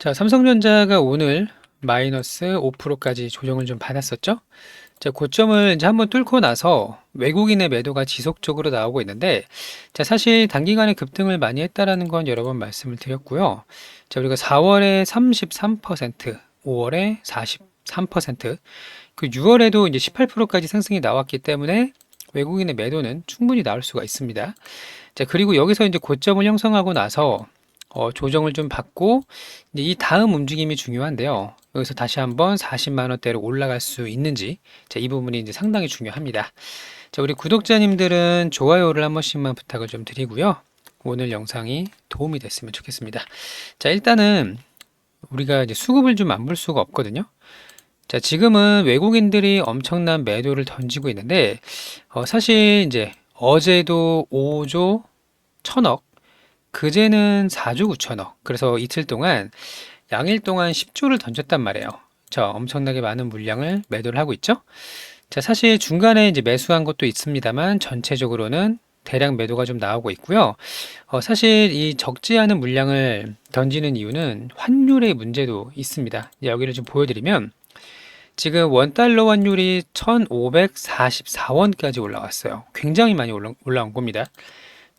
자, 삼성전자가 오늘 마이너스 5%까지 조정을 좀 받았었죠. 자, 고점을 이제 한번 뚫고 나서 외국인의 매도가 지속적으로 나오고 있는데, 자, 사실 단기간에 급등을 많이 했다라는 건 여러 번 말씀을 드렸고요. 자, 우리가 4월에 33%, 5월에 43%, 그 6월에도 이제 18%까지 상승이 나왔기 때문에 외국인의 매도는 충분히 나올 수가 있습니다. 자, 그리고 여기서 이제 고점을 형성하고 나서 조정을 좀 받고 이제 이 다음 움직임이 중요한데요. 여기서 다시 한번 40만 원대로 올라갈 수 있는지, 자, 이 부분이 이제 상당히 중요합니다. 자, 우리 구독자님들은 좋아요를 한 번씩만 부탁을 좀 드리고요. 오늘 영상이 도움이 됐으면 좋겠습니다. 자, 일단은 우리가 이제 수급을 좀 안 볼 수가 없거든요. 자, 지금은 외국인들이 엄청난 매도를 던지고 있는데, 사실 이제 어제도 5조 1000억, 그제는 4조 9천억. 그래서 이틀 동안 양일 동안 10조를 던졌단 말이에요. 자, 엄청나게 많은 물량을 매도를 하고 있죠. 자, 사실 중간에 이제 매수한 것도 있습니다만 전체적으로는 대량 매도가 좀 나오고 있고요. 사실 이 적지 않은 물량을 던지는 이유는 환율의 문제도 있습니다. 여기를 좀 보여드리면 지금 원달러 환율이 1544원까지 올라왔어요. 굉장히 많이 올라온 겁니다.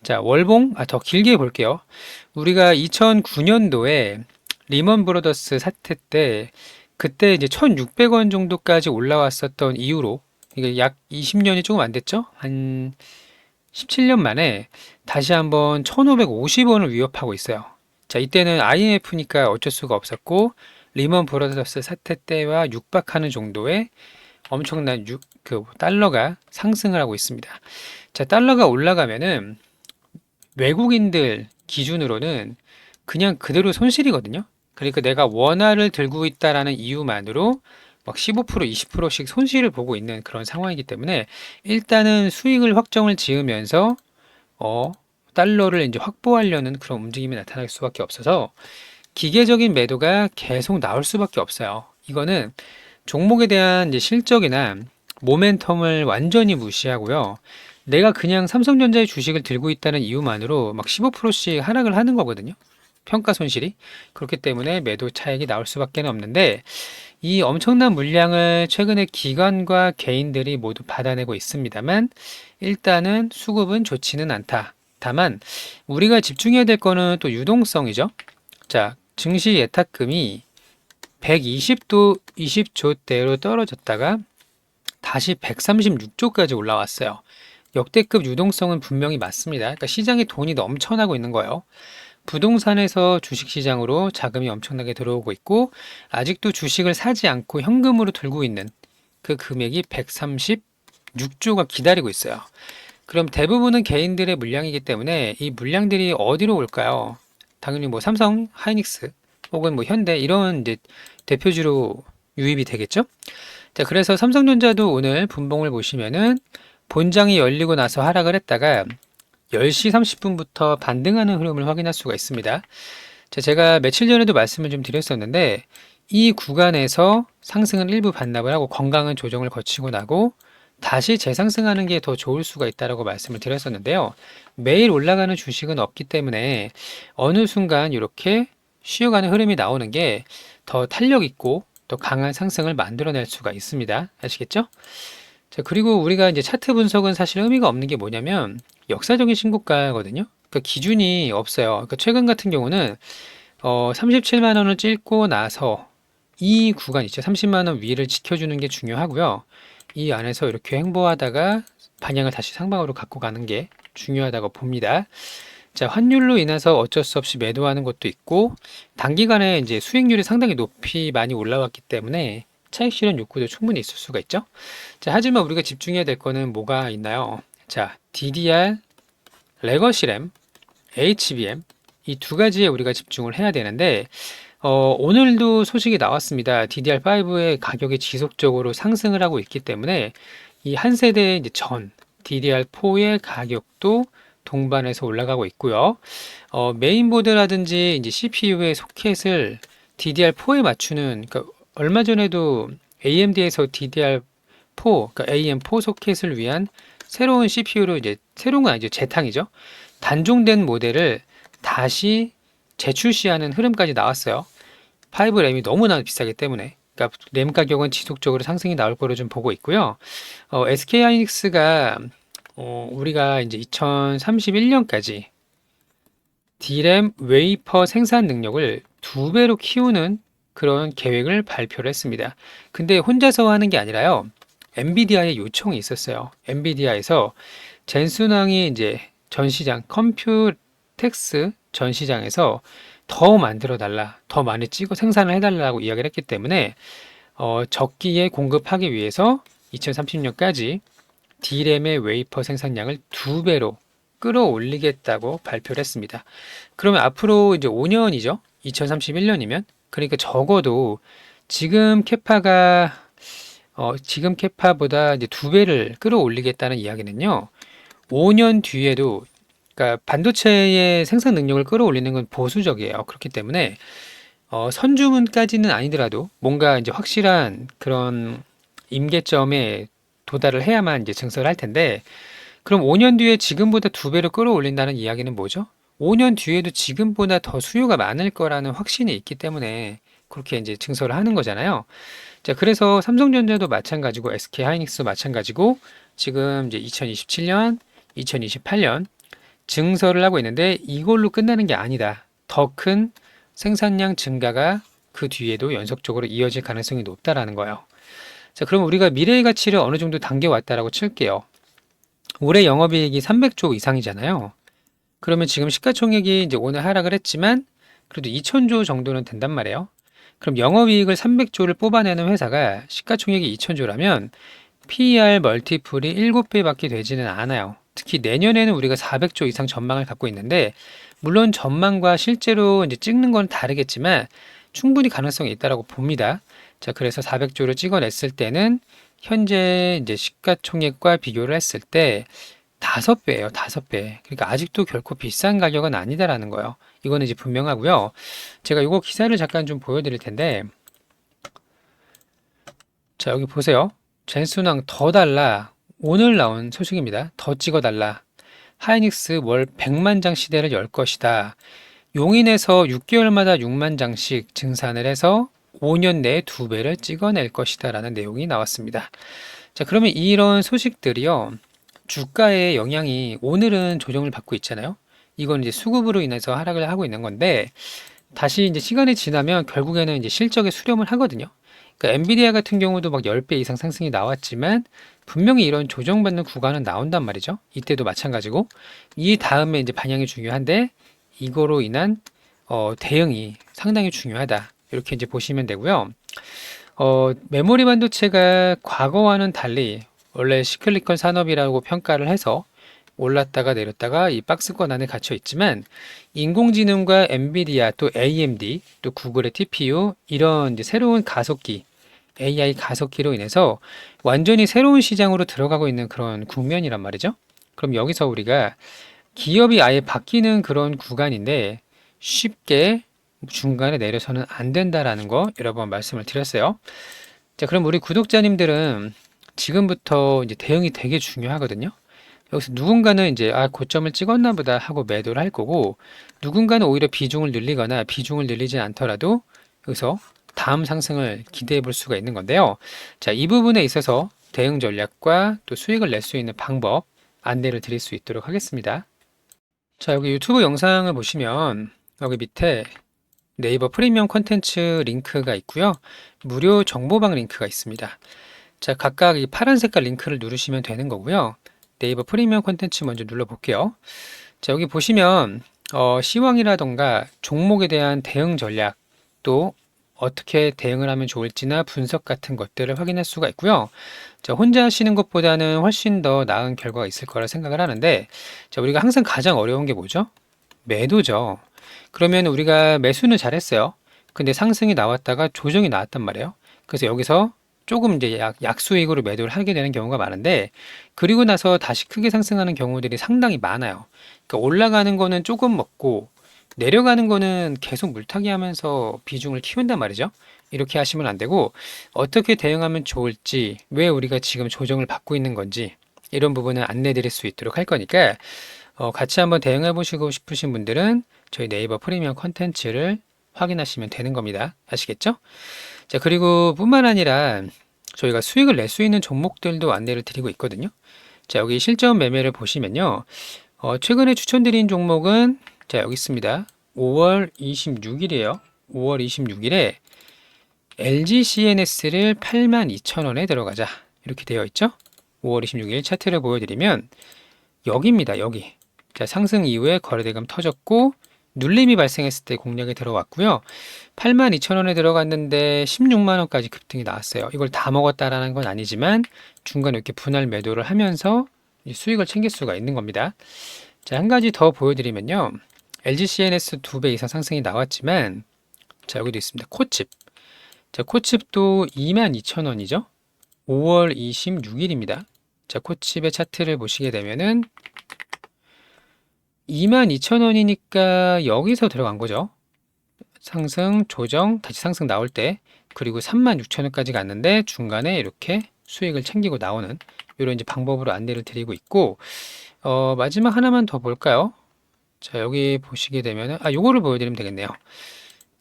자, 월봉, 더 길게 볼게요. 우리가 2009년도에 리먼 브로더스 사태 때, 그때 이제 1,600원 정도까지 올라왔었던 이후로, 이게 약 20년이 조금 안 됐죠? 한 17년 만에 다시 한번 1,550원을 위협하고 있어요. 자, 이때는 IMF니까 어쩔 수가 없었고, 리먼 브로더스 사태 때와 육박하는 정도의 엄청난 달러가 상승을 하고 있습니다. 자, 달러가 올라가면은 외국인들 기준으로는 그냥 그대로 손실이거든요. 그러니까 내가 원화를 들고 있다라는 이유만으로 막 15%, 20%씩 손실을 보고 있는 그런 상황이기 때문에 일단은 수익을 확정을 지으면서 달러를 이제 확보하려는 그런 움직임이 나타날 수밖에 없어서 기계적인 매도가 계속 나올 수밖에 없어요. 이거는 종목에 대한 이제 실적이나 모멘텀을 완전히 무시하고요. 내가 그냥 삼성전자의 주식을 들고 있다는 이유만으로 막 15%씩 하락을 하는 거거든요. 평가 손실이. 그렇기 때문에 매도 차익이 나올 수밖에 없는데 이 엄청난 물량을 최근에 기관과 개인들이 모두 받아내고 있습니다만 일단은 수급은 좋지는 않다. 다만 우리가 집중해야 될 거는 또 유동성이죠. 자, 증시 예탁금이 120도 20조대로 떨어졌다가 다시 136조까지 올라왔어요. 역대급 유동성은 분명히 맞습니다. 그러니까 시장에 돈이 넘쳐나고 있는 거예요. 부동산에서 주식시장으로 자금이 엄청나게 들어오고 있고 아직도 주식을 사지 않고 현금으로 들고 있는 그 금액이 136조가 기다리고 있어요. 그럼 대부분은 개인들의 물량이기 때문에 이 물량들이 어디로 올까요? 당연히 뭐 삼성, 하이닉스 혹은 뭐 현대 이런 이제 대표주로 유입이 되겠죠? 자, 그래서 삼성전자도 오늘 분봉을 보시면은 본장이 열리고 나서 하락을 했다가 10시 30분부터 반등하는 흐름을 확인할 수가 있습니다. 자, 제가 며칠 전에도 말씀을 좀 드렸었는데 이 구간에서 상승은 일부 반납을 하고 건강한 조정을 거치고 나고 다시 재상승하는 게 더 좋을 수가 있다라고 말씀을 드렸었는데요. 매일 올라가는 주식은 없기 때문에 어느 순간 이렇게 쉬어가는 흐름이 나오는 게 더 탄력 있고 더 강한 상승을 만들어낼 수가 있습니다. 아시겠죠? 자, 그리고 우리가 이제 차트 분석은 사실 의미가 없는 게 뭐냐면 역사적인 신고가거든요. 그러니까 기준이 없어요. 그러니까 최근 같은 경우는 37만 원을 찍고 나서 이 구간 있죠. 30만 원 위를 지켜주는 게 중요하고요. 이 안에서 이렇게 횡보하다가 방향을 다시 상방으로 갖고 가는 게 중요하다고 봅니다. 자, 환율로 인해서 어쩔 수 없이 매도하는 것도 있고 단기간에 이제 수익률이 상당히 높이 많이 올라왔기 때문에 차익 실현 욕구도 충분히 있을 수가 있죠. 자, 하지만 우리가 집중해야 될 거는 뭐가 있나요? 자, DDR, 레거시 램, HBM 이 두 가지에 우리가 집중을 해야 되는데 오늘도 소식이 나왔습니다. DDR5의 가격이 지속적으로 상승을 하고 있기 때문에 이 한 세대의 이제 전 DDR4의 가격도 동반해서 올라가고 있고요. 메인보드라든지 이제 CPU의 소켓을 DDR4에 맞추는, 그러니까 얼마 전에도 AMD에서 DDR4, 그러니까 AM4 소켓을 위한 새로운 CPU로 이제 새로운 건 아니죠. 재탕이죠. 단종된 모델을 다시 재출시하는 흐름까지 나왔어요. 5램이 너무나 비싸기 때문에. 그러니까 램 가격은 지속적으로 상승이 나올 거로 좀 보고 있고요. SK 하이닉스가 우리가 이제 2031년까지 D램 웨이퍼 생산 능력을 2배로 키우는 그런 계획을 발표를 했습니다. 근데 혼자서 하는 게 아니라요. 엔비디아의 요청이 있었어요. 엔비디아에서 젠슨왕이 이제 전시장, 컴퓨텍스 전시장에서 더 만들어 달라, 더 많이 찍어 생산을 해달라고 이야기를 했기 때문에 적기에 공급하기 위해서 2030년까지 D램의 웨이퍼 생산량을 2배로 끌어올리겠다고 발표를 했습니다. 그러면 앞으로 이제 5년이죠. 2031년이면. 그러니까 적어도 지금 캐파가 지금 캐파보다 이제 2배를 끌어올리겠다는 이야기는요. 5년 뒤에도, 그러니까 반도체의 생산 능력을 끌어올리는 건 보수적이에요. 그렇기 때문에 선주문까지는 아니더라도 뭔가 이제 확실한 그런 임계점에 도달을 해야만 이제 증설을 할 텐데, 그럼 5년 뒤에 지금보다 2배로 끌어올린다는 이야기는 뭐죠? 5년 뒤에도 지금보다 더 수요가 많을 거라는 확신이 있기 때문에 그렇게 이제 증설을 하는 거잖아요. 자, 그래서 삼성전자도 마찬가지고 SK 하이닉스도 마찬가지고 지금 이제 2027년, 2028년 증설을 하고 있는데 이걸로 끝나는 게 아니다. 더 큰 생산량 증가가 그 뒤에도 연속적으로 이어질 가능성이 높다라는 거예요. 자, 그럼 우리가 미래의 가치를 어느 정도 당겨왔다라고 칠게요. 올해 영업이익이 300조 이상이잖아요. 그러면 지금 시가총액이 이제 오늘 하락을 했지만 그래도 2천조 정도는 된단 말이에요. 그럼 영업이익을 300조를 뽑아내는 회사가 시가총액이 2천조라면 PER 멀티플이 7배밖에 되지는 않아요. 특히 내년에는 우리가 400조 이상 전망을 갖고 있는데, 물론 전망과 실제로 이제 찍는 건 다르겠지만 충분히 가능성이 있다라고 봅니다. 자, 그래서 400조를 찍어냈을 때는 현재 이제 시가총액과 비교를 했을 때 5배예요, 5배. 그러니까 아직도 결코 비싼 가격은 아니다라는 거예요. 이거는 이제 분명하고요. 제가 이거 기사를 잠깐 좀 보여드릴 텐데, 자, 여기 보세요. 젠슨왕 더 달라. 오늘 나온 소식입니다. 더 찍어달라. 하이닉스 월 100만 장 시대를 열 것이다. 용인에서 6개월마다 6만 장씩 증산을 해서 5년 내에 2배를 찍어낼 것이다 라는 내용이 나왔습니다. 자, 그러면 이런 소식들이요. 주가의 영향이 오늘은 조정을 받고 있잖아요. 이건 이제 수급으로 인해서 하락을 하고 있는 건데, 다시 이제 시간이 지나면 결국에는 이제 실적에 수렴을 하거든요. 그러니까 엔비디아 같은 경우도 막 10배 이상 상승이 나왔지만 분명히 이런 조정받는 구간은 나온단 말이죠. 이때도 마찬가지고 이 다음에 이제 반영이 중요한데 이거로 인한 대응이 상당히 중요하다. 이렇게 이제 보시면 되고요. 메모리 반도체가 과거와는 달리 원래 시클리컬 산업이라고 평가를 해서 올랐다가 내렸다가 이 박스권 안에 갇혀 있지만 인공지능과 엔비디아 또 AMD 또 구글의 TPU 이런 이제 새로운 가속기 AI 가속기로 인해서 완전히 새로운 시장으로 들어가고 있는 그런 국면이란 말이죠. 그럼 여기서 우리가 기업이 아예 바뀌는 그런 구간인데 쉽게 중간에 내려서는 안 된다라는 거 여러 번 말씀을 드렸어요. 자, 그럼 우리 구독자님들은 지금부터 이제 대응이 되게 중요하거든요. 여기서 누군가는 이제 고점을 찍었나 보다 하고 매도를 할 거고, 누군가는 오히려 비중을 늘리거나 비중을 늘리지 않더라도 여기서 다음 상승을 기대해 볼 수가 있는 건데요. 자, 이 부분에 있어서 대응 전략과 또 수익을 낼 수 있는 방법 안내를 드릴 수 있도록 하겠습니다. 자, 여기 유튜브 영상을 보시면 여기 밑에 네이버 프리미엄 콘텐츠 링크가 있고요. 무료 정보방 링크가 있습니다. 자, 각각 이 파란 색깔 링크를 누르시면 되는 거고요. 네이버 프리미엄 콘텐츠 먼저 눌러볼게요. 자, 여기 보시면 시황이라던가 종목에 대한 대응 전략 또 어떻게 대응을 하면 좋을지나 분석 같은 것들을 확인할 수가 있고요. 자, 혼자 하시는 것보다는 훨씬 더 나은 결과가 있을 거라 생각을 하는데, 자, 우리가 항상 가장 어려운 게 뭐죠? 매도죠. 그러면 우리가 매수는 잘했어요. 근데 상승이 나왔다가 조정이 나왔단 말이에요. 그래서 여기서 조금 이제 약수익으로 매도를 하게 되는 경우가 많은데, 그리고 나서 다시 크게 상승하는 경우들이 상당히 많아요. 그러니까 올라가는 거는 조금 먹고 내려가는 거는 계속 물타기 하면서 비중을 키운단 말이죠. 이렇게 하시면 안 되고 어떻게 대응하면 좋을지, 왜 우리가 지금 조정을 받고 있는 건지 이런 부분을 안내 드릴 수 있도록 할 거니까 같이 한번 대응해 보시고 싶으신 분들은 저희 네이버 프리미엄 컨텐츠를 확인하시면 되는 겁니다. 아시겠죠? 자, 그리고 뿐만 아니라 저희가 수익을 낼 수 있는 종목들도 안내를 드리고 있거든요. 자, 여기 실전 매매를 보시면요. 최근에 추천드린 종목은 자, 여기 있습니다. 5월 26일이에요. 5월 26일에 LG CNS를 82,000원에 들어가자. 이렇게 되어 있죠? 5월 26일 차트를 보여드리면 여기입니다. 여기. 자, 상승 이후에 거래대금 터졌고 눌림이 발생했을 때 공략에 들어왔고요. 82,000원에 들어갔는데 16만원까지 급등이 나왔어요. 이걸 다 먹었다라는 건 아니지만 중간에 이렇게 분할 매도를 하면서 수익을 챙길 수가 있는 겁니다. 자, 한 가지 더 보여드리면요. LG CNS 2배 이상 상승이 나왔지만 자, 여기도 있습니다. 코칩. 자, 코칩도 22,000원이죠. 5월 26일입니다. 자, 코칩의 차트를 보시게 되면은 22,000원이니까 여기서 들어간 거죠. 상승, 조정, 다시 상승 나올 때 그리고 36,000원까지 갔는데 중간에 이렇게 수익을 챙기고 나오는 이런 이제 방법으로 안내를 드리고 있고 마지막 하나만 더 볼까요? 자, 여기 보시게 되면은 요거를 보여드리면 되겠네요.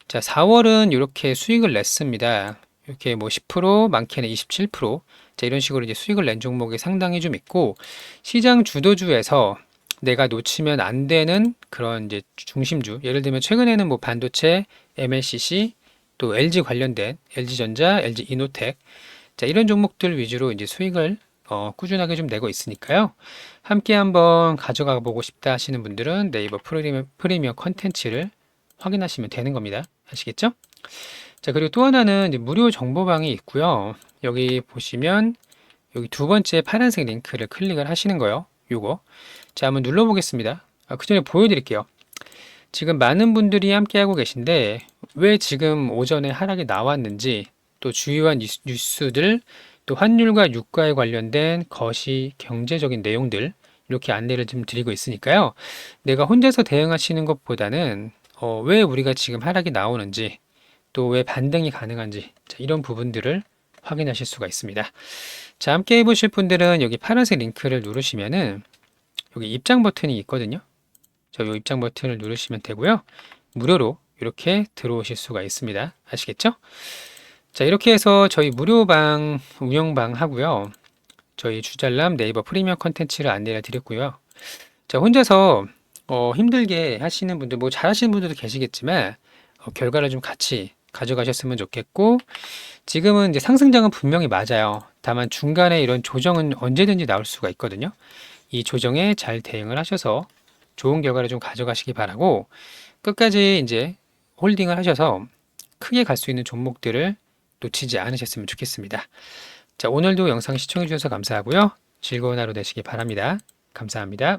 자, 4월은 이렇게 수익을 냈습니다. 이렇게 뭐 10%, 많게는 27%, 자, 이런 식으로 이제 수익을 낸 종목이 상당히 좀 있고 시장 주도주에서 내가 놓치면 안 되는 그런 이제 중심주, 예를 들면 최근에는 뭐 반도체, MLCC, 또 LG 관련된 LG전자, LG 이노텍, 자, 이런 종목들 위주로 이제 수익을 꾸준하게 좀 내고 있으니까요. 함께 한번 가져가 보고 싶다 하시는 분들은 네이버 프리미엄 컨텐츠를 확인하시면 되는 겁니다. 아시겠죠? 자, 그리고 또 하나는 이제 무료 정보방이 있고요. 여기 보시면 여기 두 번째 파란색 링크를 클릭을 하시는 거예요. 요거. 자, 한번 눌러보겠습니다. 그 전에 보여드릴게요. 지금 많은 분들이 함께하고 계신데 왜 지금 오전에 하락이 나왔는지 또 주요한 뉴스들 또 환율과 유가에 관련된 거시 경제적인 내용들 이렇게 안내를 좀 드리고 있으니까요. 내가 혼자서 대응하시는 것보다는 왜 우리가 지금 하락이 나오는지 또 왜 반등이 가능한지 자, 이런 부분들을 확인하실 수가 있습니다. 자, 함께 해보실 분들은 여기 파란색 링크를 누르시면은 여기 입장 버튼이 있거든요. 이 입장 버튼을 누르시면 되고요. 무료로 이렇게 들어오실 수가 있습니다. 아시겠죠? 자, 이렇게 해서 저희 무료방 운영방 하고요. 저희 주잘남 네이버 프리미엄 컨텐츠를 안내를 드렸고요. 자, 혼자서 힘들게 하시는 분들, 뭐 잘하시는 분들도 계시겠지만 결과를 좀 같이 가져가셨으면 좋겠고 지금은 이제 상승장은 분명히 맞아요. 다만 중간에 이런 조정은 언제든지 나올 수가 있거든요. 이 조정에 잘 대응을 하셔서 좋은 결과를 좀 가져가시기 바라고 끝까지 이제 홀딩을 하셔서 크게 갈 수 있는 종목들을 놓치지 않으셨으면 좋겠습니다. 자, 오늘도 영상 시청해 주셔서 감사하고요. 즐거운 하루 되시기 바랍니다. 감사합니다.